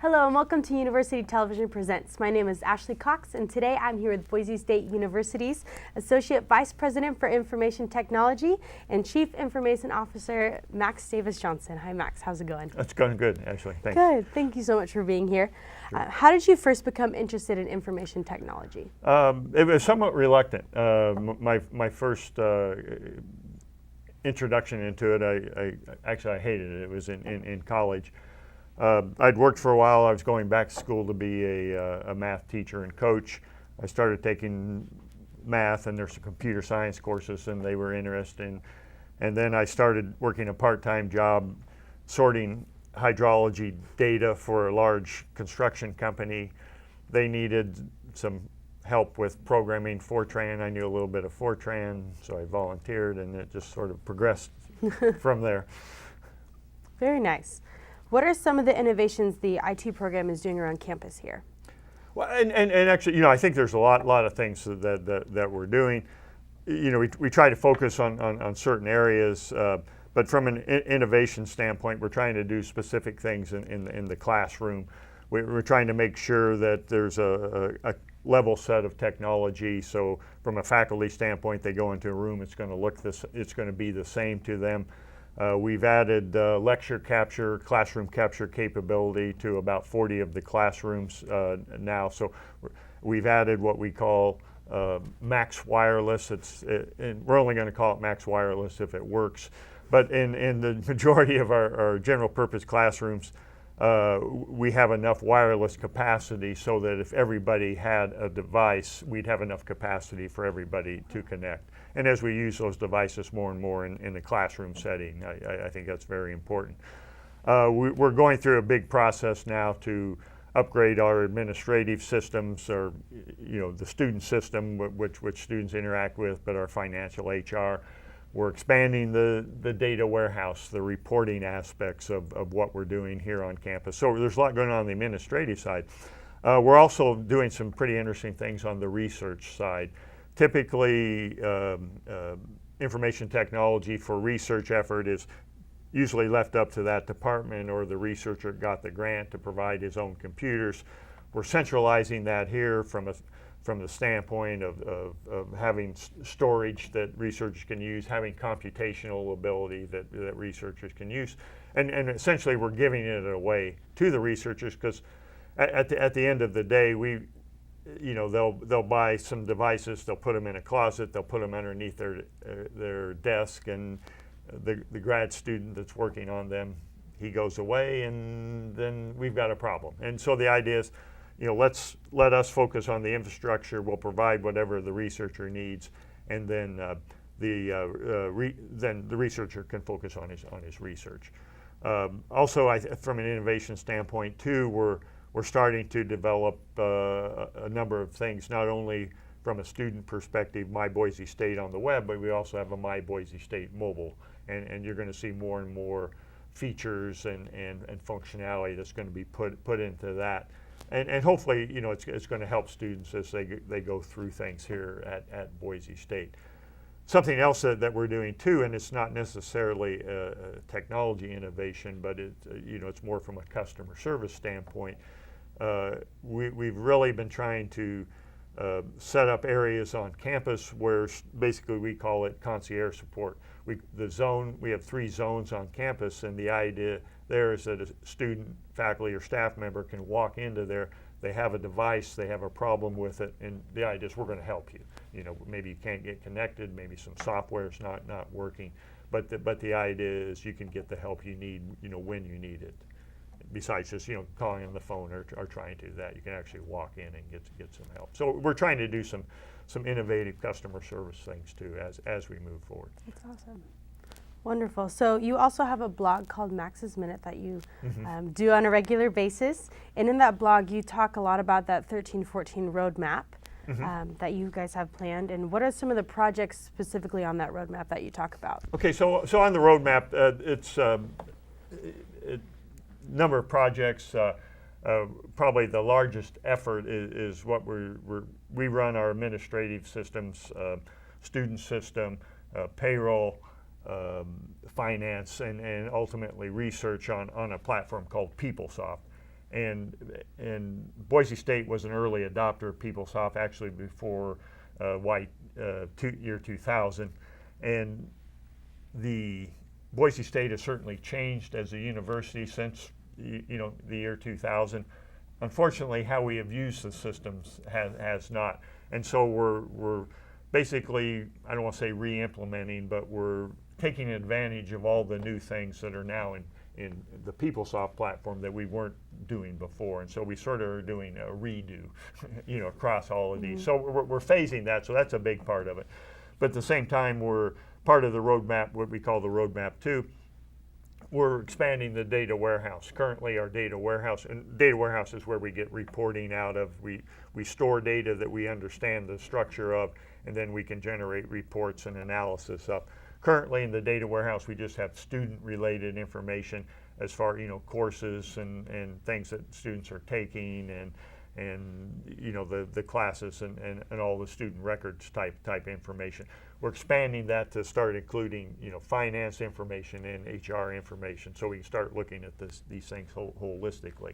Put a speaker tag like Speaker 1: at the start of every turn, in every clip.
Speaker 1: Hello and welcome to University Television Presents. My name is Ashley Cox and today I'm here with Boise State University's Associate Vice President for Information Technology and Chief Information Officer Max Davis Johnson. Hi Max, how's it going?
Speaker 2: It's going good, Ashley. Thanks.
Speaker 1: Good, thank you so much for being here. How did you first become interested in information technology?
Speaker 2: It was somewhat reluctant. My first introduction into it, I hated it. It was in college. I'd worked for a while. I was going back to school to be a math teacher and coach. I started taking math and there's some computer science courses and they were interesting. And then I started working a part-time job sorting hydrology data for a large construction company. They needed some help with programming Fortran. I knew a little bit of Fortran, so I volunteered and it just sort of progressed from there.
Speaker 1: Very nice. What are some of the innovations the IT program is doing around campus here?
Speaker 2: Well, and actually, I think there's a lot of things that we're doing. We try to focus on certain areas, but from an innovation standpoint, we're trying to do specific things in the classroom. We're trying to make sure that there's a level set of technology. So from a faculty standpoint, they go into a room, it's going to be the same to them. We've added lecture capture, classroom capture capability to about 40 of the classrooms now. So we've added what we call Max Wireless. And we're only going to call it Max Wireless if it works. But in the majority of our general purpose classrooms, we have enough wireless capacity so that if everybody had a device, we'd have enough capacity for everybody to connect. And as we use those devices more and more in the classroom setting, I think that's very important. We're going through a big process now to upgrade our administrative systems, or the student system, which students interact with, but our financial HR. We're expanding the data warehouse, the reporting aspects of what we're doing here on campus. So there's a lot going on the administrative side. We're also doing some pretty interesting things on the research side. Typically, information technology for research effort is usually left up to that department, or the researcher got the grant to provide his own computers. We're centralizing that here from the standpoint of having storage that researchers can use, having computational ability that researchers can use, and essentially we're giving it away to the researchers, because at the end of the day, they'll buy some devices, they'll put them in a closet, they'll put them underneath their desk, and the grad student that's working on them, he goes away, and then we've got a problem. And so the idea is, let us focus on the infrastructure. We'll provide whatever the researcher needs, and then then the researcher can focus on his research. Also, from an innovation standpoint too, we're starting to develop a number of things, not only from a student perspective, My Boise State on the web, but we also have a My Boise State mobile, and you're going to see more and more features and functionality that's going to be put into that. And hopefully, it's going to help students as they go through things here at Boise State. Something else that we're doing too, and it's not necessarily a technology innovation, but it's more from a customer service standpoint. We've really been trying to set up areas on campus where basically we call it Concierge Support. We have 3 zones on campus, and the idea there is that a student, faculty, or staff member can walk into there. They have a device, they have a problem with it, and the idea is we're going to help you. Maybe you can't get connected, maybe some software is not working, but the idea is you can get the help you need, when you need it. Besides just calling on the phone or trying to do that, you can actually walk in and get some help. So we're trying to do some innovative customer service things too as we move forward.
Speaker 1: That's awesome. Wonderful. So you also have a blog called Max's Minute that you do on a regular basis. And in that blog, you talk a lot about that 1314 roadmap that you guys have planned. And what are some of the projects specifically on that roadmap that you talk about? Okay,
Speaker 2: so on the roadmap, it's a number of projects. Probably the largest effort is what we run our administrative systems, student system, payroll, finance, and ultimately research on a platform called Peoplesoft. and Boise State was an early adopter of Peoplesoft, actually before year 2000, and the Boise State has certainly changed as a university since the year 2000. Unfortunately, how we have used the systems has not, and so we're basically, I don't want to say re-implementing, but we're taking advantage of all the new things that are now in the Peoplesoft platform that we weren't doing before, and so we sort of are doing a redo, across all of these. So we're phasing that, so that's a big part of it. But at the same time, we're part of the roadmap, what we call the roadmap 2. We're expanding the data warehouse. Currently, our data warehouse is where we get reporting out of. We store data that we understand the structure of, and then we can generate reports and analysis up. Currently, in the data warehouse, we just have student-related information as far, courses and things that students are taking, and the classes and all the student records type information. We're expanding that to start including finance information and HR information, so we can start looking at these things holistically.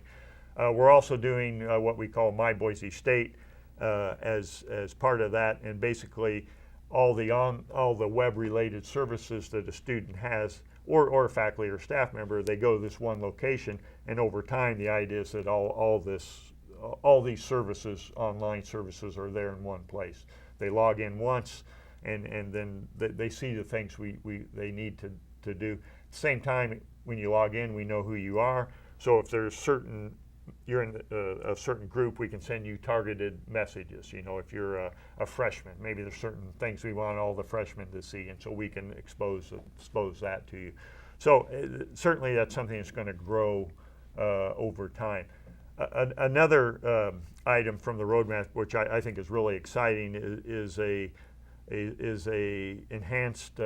Speaker 2: We're also doing what we call My Boise State as part of that, and basically all the web-related services that a student has, or a faculty or staff member, they go to this one location, and over time the idea is that all these services, online services, are there in one place. They log in once, and then they see the things they need to do. At the same time, when you log in, we know who you are. So if you're in a certain group, we can send you targeted messages. If you're a freshman, maybe there's certain things we want all the freshmen to see, and so we can expose that to you. So certainly that's something that's going to grow over time. Another item from the roadmap, which I think is really exciting, is a enhanced.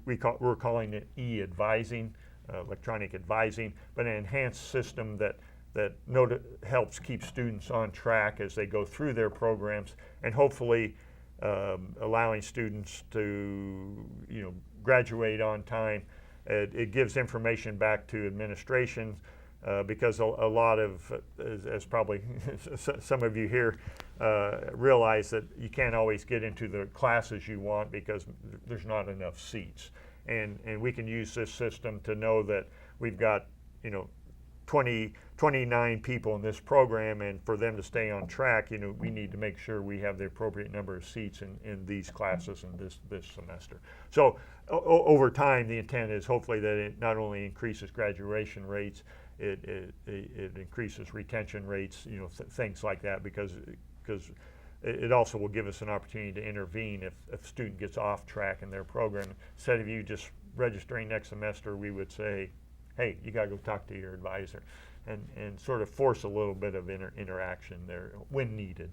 Speaker 2: We're calling it e-advising, electronic advising, but an enhanced system that helps keep students on track as they go through their programs, and hopefully allowing students to graduate on time. It gives information back to administration. Because a lot of, as probably some of you here realize, that you can't always get into the classes you want because there's not enough seats. And we can use this system to know that we've got 29 people in this program, and for them to stay on track, we need to make sure we have the appropriate number of seats in these classes in this semester. So over time, the intent is hopefully that it not only increases graduation rates, it increases retention rates, things like that, because it also will give us an opportunity to intervene if a student gets off track in their program. Instead of you just registering next semester, we would say, hey, you got to go talk to your advisor, and sort of force a little bit of interaction there when needed,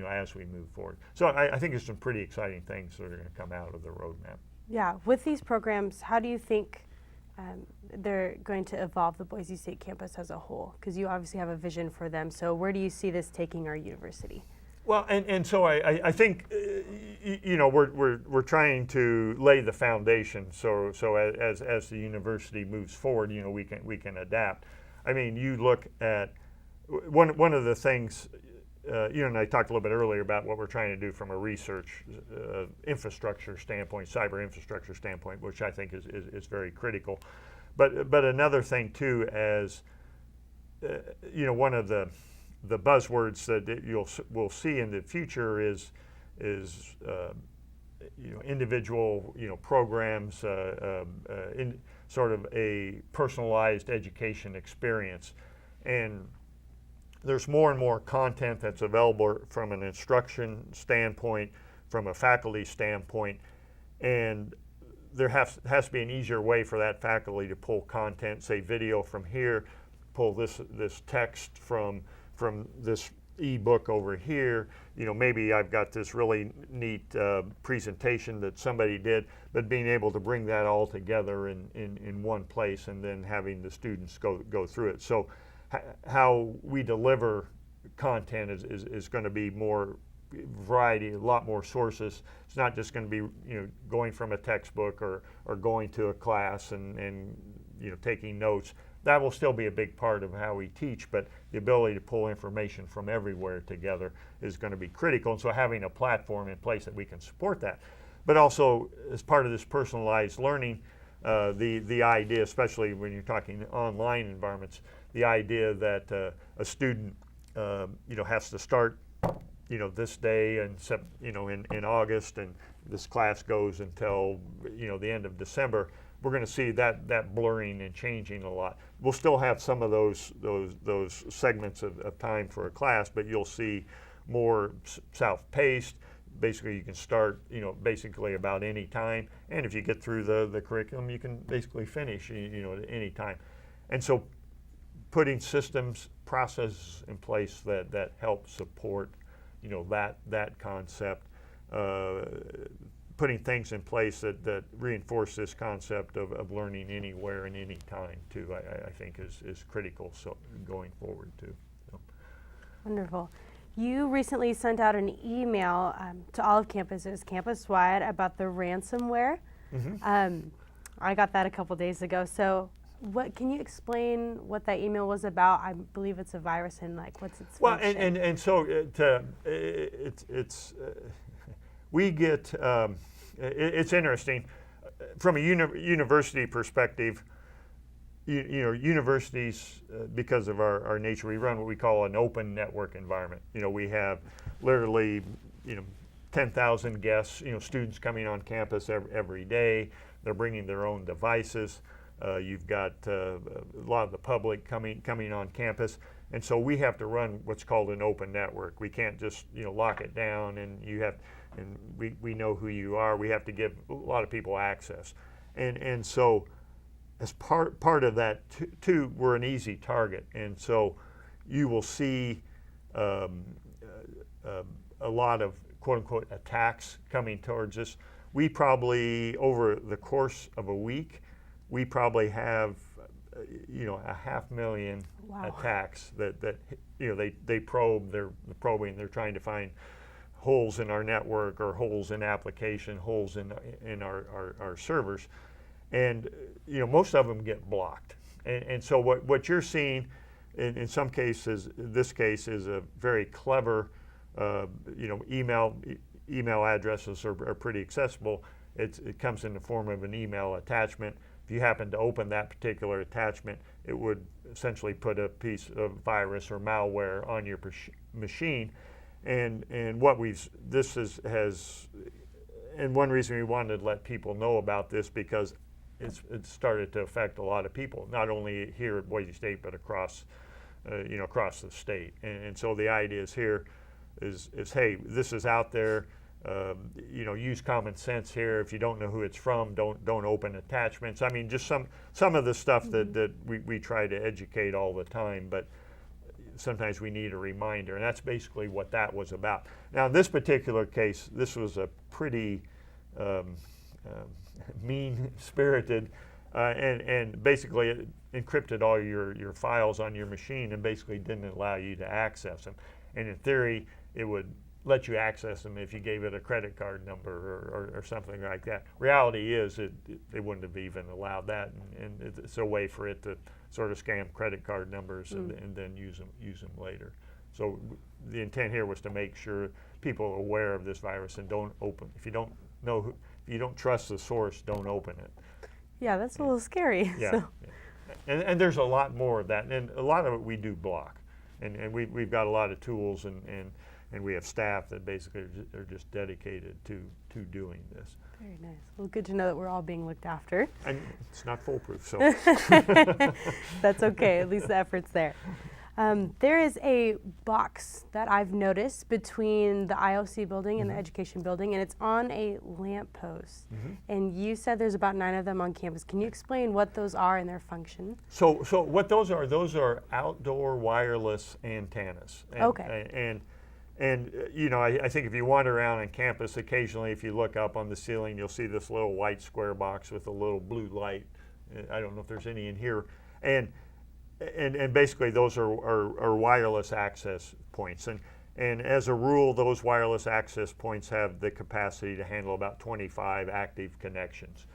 Speaker 2: as we move forward. So I think there's some pretty exciting things that are going to come out of the roadmap.
Speaker 1: Yeah, with these programs, how do you think they're going to evolve the Boise State campus as a whole? Because you obviously have a vision for them. So where do you see this taking our university?
Speaker 2: Well, and so I think we're trying to lay the foundation. So as the university moves forward, we can adapt. I mean, you look at one of the things. You and I talked a little bit earlier about what we're trying to do from a research infrastructure standpoint, cyber infrastructure standpoint, which I think is very critical. But another thing too, as one of the buzzwords that we'll see in the future is individual programs, in sort of a personalized education experience, and there's more and more content that's available from an instruction standpoint, from a faculty standpoint, and there has to be an easier way for that faculty to pull content, say video from here, pull this text from this ebook over here. Maybe I've got this really neat presentation that somebody did, but being able to bring that all together in one place, and then having the students go through it. So how we deliver content is going to be more variety, a lot more sources. It's not just going to be going from a textbook or going to a class and taking notes. that will still be a big part of how we teach, but the ability to pull information from everywhere together is going to be critical. And so having a platform in place that we can support that. But also, as part of this personalized learning, the idea, especially when you're talking online environments, the idea that a student has to start this day and in August, and this class goes until the end of December. We're going to see that blurring and changing a lot. We'll still have some of those segments of time for a class, but you'll see more self-paced. Basically, you can start basically about any time, and if you get through the curriculum, you can basically finish at any time. And so putting systems, processes in place that help support that concept, putting things in place that reinforce this concept of learning anywhere and any time too, I think is critical going forward too. So.
Speaker 1: Wonderful. You recently sent out an email to all of campuses, campus-wide, about the ransomware. Mm-hmm. I got that a couple days ago. So can you explain what that email was about? I believe it's a virus, and what's its function?
Speaker 2: And so we get it's interesting from a university perspective. Universities, because of our nature, we run what we call an open network environment. We have literally 10,000 guests, students coming on campus every day. They're bringing their own devices. You've got a lot of the public coming on campus, and so we have to run what's called an open network. We can't just lock it down, and we know who you are. We have to give a lot of people access, and so as part of that too, we're an easy target, and so you will see a lot of quote unquote attacks coming towards us. We probably, over the course of a week, we probably have 500,000 attacks that they probe. They're probing. They're trying to find holes in our network or holes in application, holes in our servers, and most of them get blocked. And so what you're seeing in some cases, this case is a very clever email addresses are pretty accessible. It comes in the form of an email attachment. If you happen to open that particular attachment, it would essentially put a piece of virus or malware on your machine. And what and one reason we wanted to let people know about this, because it started to affect a lot of people, not only here at Boise State, but across the state. And so the idea is here is hey, this is out there. Use common sense here. If you don't know who it's from, don't open attachments. I mean, just some of the stuff
Speaker 1: Mm-hmm.
Speaker 2: that we try to educate all the time, but sometimes we need a reminder, and that's basically what that was about. Now, in this particular case, this was a pretty mean-spirited, and basically it encrypted all your files on your machine and basically didn't allow you to access them. And in theory, it would let you access them if you gave it a credit card number or something like that. Reality is they wouldn't have even allowed that, and it's a way for it to sort of scam credit card numbers and then use them later. So the intent here was to make sure people are aware of this virus and don't open. If you don't trust the source, don't open it.
Speaker 1: Yeah, that's a little scary.
Speaker 2: Yeah,
Speaker 1: So.
Speaker 2: yeah. And there's a lot more of that, and a lot of it we do block, and we've got a lot of tools and we have staff that basically are just dedicated to doing this.
Speaker 1: Very nice. Well, good to know that we're all being looked after.
Speaker 2: And it's not foolproof, so.
Speaker 1: That's okay. At least the effort's there. There is a box that I've noticed between the IOC building and the education building, and it's on a lamppost. Mm-hmm. And you said there's about 9 of them on campus. Can you explain what those are and their function?
Speaker 2: So what those are outdoor wireless antennas.
Speaker 1: Okay.
Speaker 2: And I think if you wander around on campus, occasionally if you look up on the ceiling, you'll see this little white square box with a little blue light. I don't know if there's any in here. And basically those are wireless access points. And as a rule, those wireless access points have the capacity to handle about 25 active connections.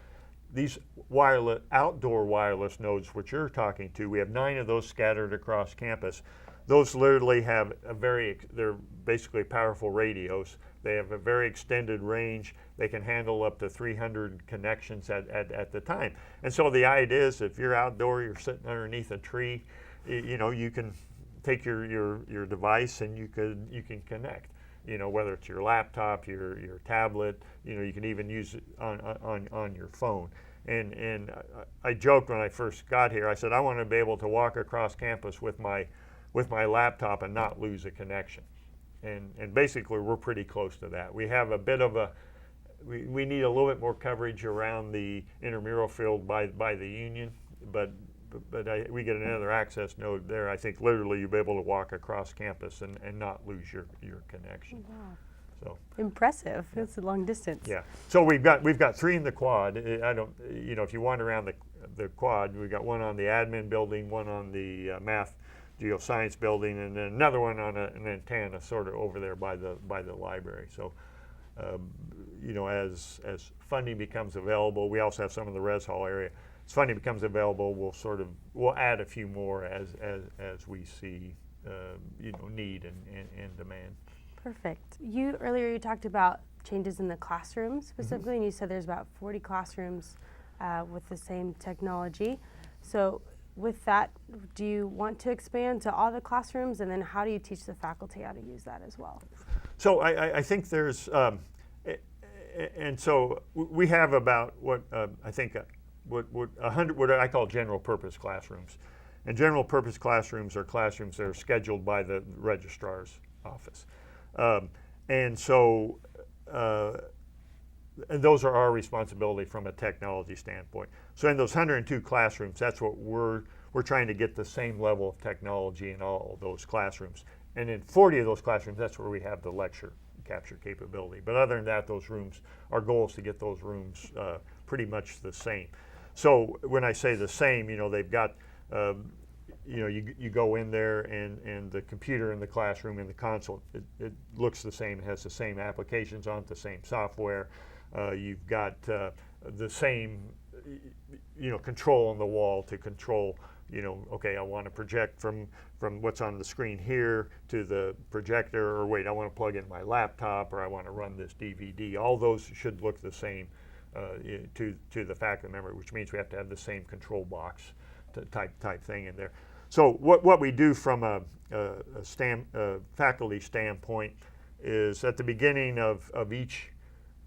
Speaker 2: these wireless, outdoor wireless nodes, which you're talking to, we have 9 of those scattered across campus. Those literally have they're basically powerful radios. They have a very extended range. They can handle up to 300 connections at the time. And so the idea is if you're outdoor, you're sitting underneath a tree, you can take your device and you can connect. Whether it's your laptop, your tablet, you can even use it on your phone. And I joked when I first got here, I said, I want to be able to walk across campus with my laptop and not lose a connection. And basically we're pretty close to that. We have a bit of we need a little bit more coverage around the intramural field by the Union, but we get another access node there. I think literally you'll be able to walk across campus and not lose your connection.
Speaker 1: Wow.
Speaker 2: So
Speaker 1: impressive. That's a long distance.
Speaker 2: Yeah. So we've got 3 in the quad. If you wander around the quad, we've got one on the admin building, one on the math geoscience building, and then another one on an antenna sort of over there by the library. So as funding becomes available, we also have some in the res hall area. As funding becomes available, we'll add a few more as we see need and demand.
Speaker 1: Perfect. Earlier you talked about changes in the classrooms specifically, and you said there's about 40 classrooms with the same technology. So with that, do you want to expand to all the classrooms, and then how do you teach the faculty how to use that as well?
Speaker 2: So I think there's, and so we have about what I call general purpose classrooms. And general purpose classrooms are classrooms that are scheduled by the registrar's office. And those are our responsibility from a technology standpoint. So in those 102 classrooms, that's what we're trying to get the same level of technology in all those classrooms. And in 40 of those classrooms, that's where we have the lecture capture capability. But other than that, those rooms, our goal is to get those rooms pretty much the same. So when I say the same, they've got, you go in there and the computer in the classroom in the console, it looks the same. It has the same applications on it, the same software. You've got the same, control on the wall to control, okay, I want to project from what's on the screen here to the projector, or wait, I want to plug in my laptop, or I want to run this DVD. All those should look the same to the faculty member, which means we have to have the same control box type thing in there. So what we do from a faculty standpoint is at the beginning of each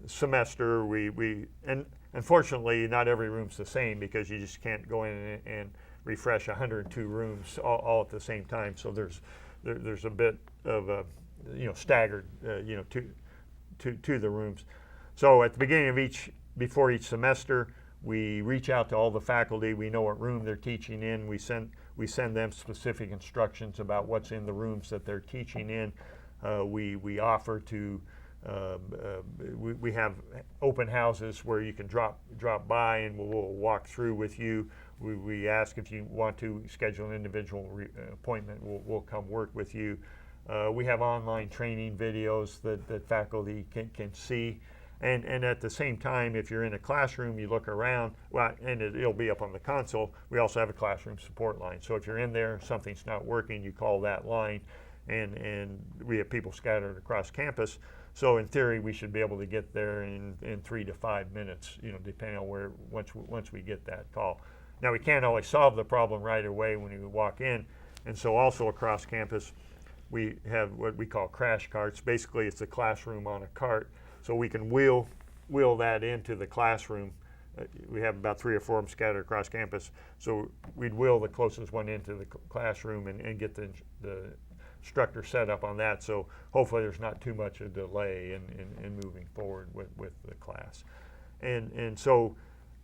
Speaker 2: semester, and unfortunately not every room's the same because you just can't go in and refresh 102 rooms all at the same time. So there's a bit of a staggered to the rooms. So at the beginning of before each semester, we reach out to all the faculty. We know what room they're teaching in. We send them specific instructions about what's in the rooms that they're teaching in. We offer to we have open houses where you can drop by and we'll walk through with you. We ask if you want to schedule an individual appointment. We'll come work with you. We have online training videos that faculty can see. And at the same time, if you're in a classroom, you look around, and it'll be up on the console. We also have a classroom support line. So if you're in there, something's not working, you call that line, and we have people scattered across campus. So in theory, we should be able to get there in 3 to 5 minutes, depending on where once we get that call. Now we can't always solve the problem right away when you walk in, and so also across campus, we have what we call crash carts. Basically, it's a classroom on a cart. So we can wheel that into the classroom. We have about 3 or 4 of them scattered across campus. So we'd wheel the closest one into the classroom and get the instructor set up on that. So hopefully there's not too much a delay in moving forward with the class. And so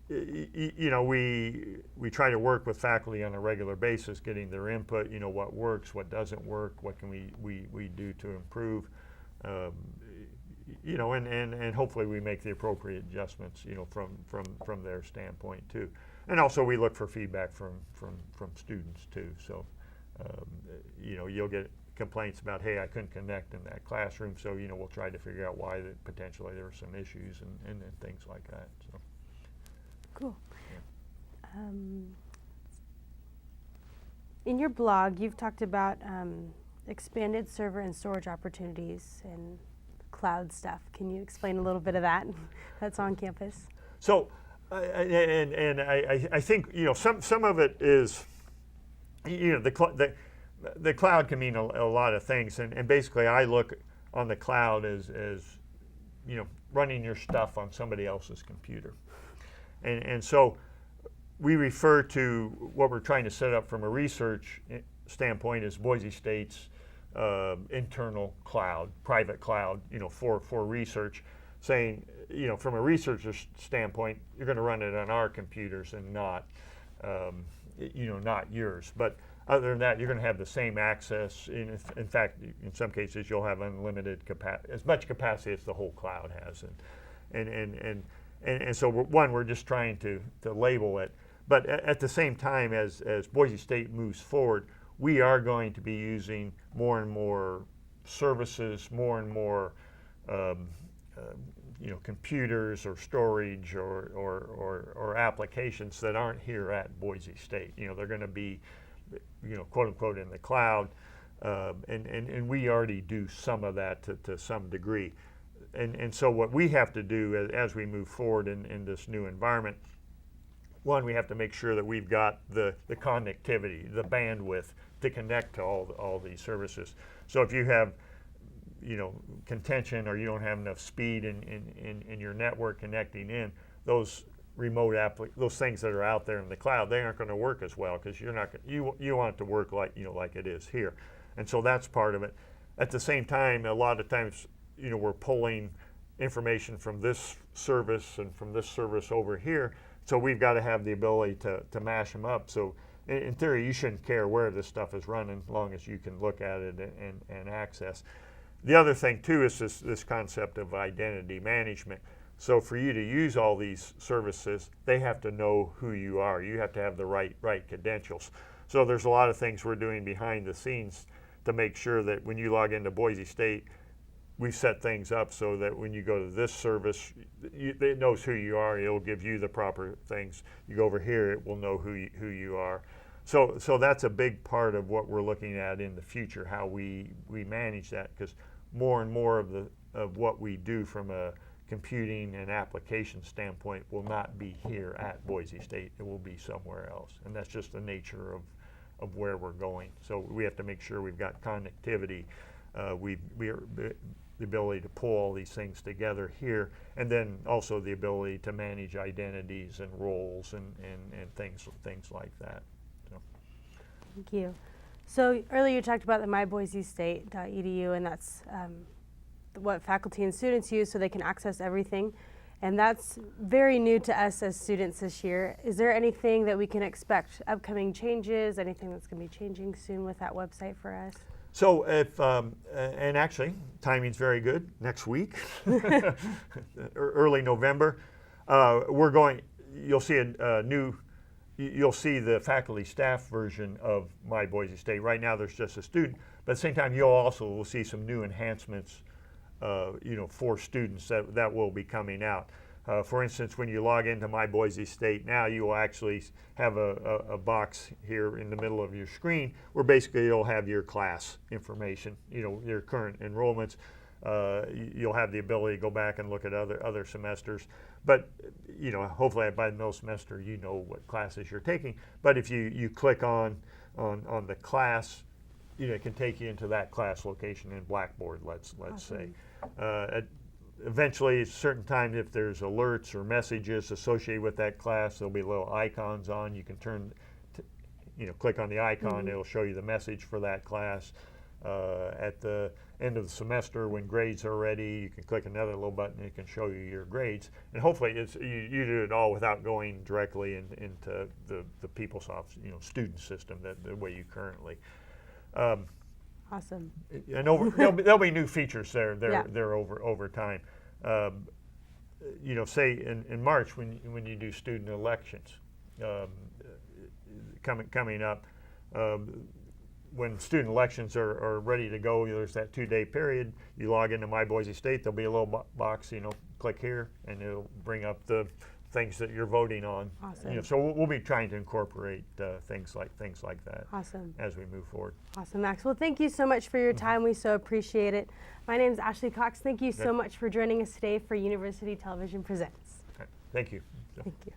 Speaker 2: we try to work with faculty on a regular basis, getting their input. What works, what doesn't work, what can we do to improve. And hopefully we make the appropriate adjustments, from their standpoint too. And also we look for feedback from students too. So, you'll get complaints about, hey, I couldn't connect in that classroom. So, we'll try to figure out why potentially there were some issues and things like that. So.
Speaker 1: Cool. In your blog, you've talked about expanded server and storage opportunities and cloud stuff. Can you explain a little bit of that that's on campus?
Speaker 2: So, I think some of it is, the cloud can mean a lot of things, and basically I look on the cloud as running your stuff on somebody else's computer, and so we refer to what we're trying to set up from a research standpoint as Boise State's internal cloud, private cloud, for research, saying, from a researcher's standpoint, you're going to run it on our computers and not, not yours. But other than that, you're going to have the same access. In fact, in some cases, you'll have unlimited capacity, as much capacity as the whole cloud has. And so we're just trying to label it. But at the same time, as Boise State moves forward, we are going to be using more and more services, more and more computers or storage or applications that aren't here at Boise State. They're going to be, quote unquote, in the cloud, and we already do some of that to some degree. And so what we have to do as we move forward in this new environment, one, we have to make sure that we've got the connectivity, the bandwidth to connect to all these services. So if you have contention or you don't have enough speed in your network connecting in, those those things that are out there in the cloud, they aren't going to work as well, because you want it to work like it is here. And so that's part of it. At the same time, a lot of times we're pulling information from this service and from this service over here, so we've got to have the ability to mash them up. So in theory, you shouldn't care where this stuff is running as long as you can look at it and access. The other thing too is this concept of identity management. So for you to use all these services, they have to know who you are. You have to have the right credentials. So there's a lot of things we're doing behind the scenes to make sure that when you log into Boise State, we set things up so that when you go to this service, it knows who you are. It'll give you the proper things. You go over here, it will know who you are. So that's a big part of what we're looking at in the future, how we manage that, because more and more of what we do from a computing and application standpoint will not be here at Boise State. It will be somewhere else, and that's just the nature of where we're going. So we have to make sure we've got connectivity. We are the ability to pull all these things together here, and then also the ability to manage identities and roles and things like that. So.
Speaker 1: Thank you. So earlier you talked about the myboisestate.edu, and that's what faculty and students use so they can access everything. And that's very new to us as students this year. Is there anything that we can expect, upcoming changes, anything that's going to be changing soon with that website for us?
Speaker 2: So if, and actually, timing's very good, next week, early November, you'll see you'll see the faculty staff version of My Boise State. Right now there's just a student, but at the same time will see some new enhancements for students that will be coming out. For instance, when you log into My Boise State now, you will actually have a box here in the middle of your screen where basically you'll have your class information, your current enrollments. You'll have the ability to go back and look at other semesters. But hopefully by the middle semester you know what classes you're taking. But if you click on the class, it can take you into that class location in Blackboard, let's say. Eventually, at certain times, if there's alerts or messages associated with that class, there'll be little icons on. You can click on the icon. It'll show you the message for that class. At the end of the semester, when grades are ready, you can click another little button. It can show you your grades. And hopefully, you do it all without going directly into the Peoplesoft student system the way you currently.
Speaker 1: Awesome.
Speaker 2: And there'll be new features there over time. Say in March when you do student elections coming up, when student elections are ready to go, there's that 2-day period. You log into My Boise State. There'll be a little box. Click here, and it'll bring up the things that you're voting on.
Speaker 1: Awesome.
Speaker 2: You know, so we'll be trying to incorporate things like that.
Speaker 1: Awesome.
Speaker 2: As we move forward.
Speaker 1: Awesome, Max. Well, thank you so much for your time. We so appreciate it. My name is Ashley Cox. Thank you so much for joining us today for University Television Presents.
Speaker 2: Okay. Thank you.
Speaker 1: Thank you.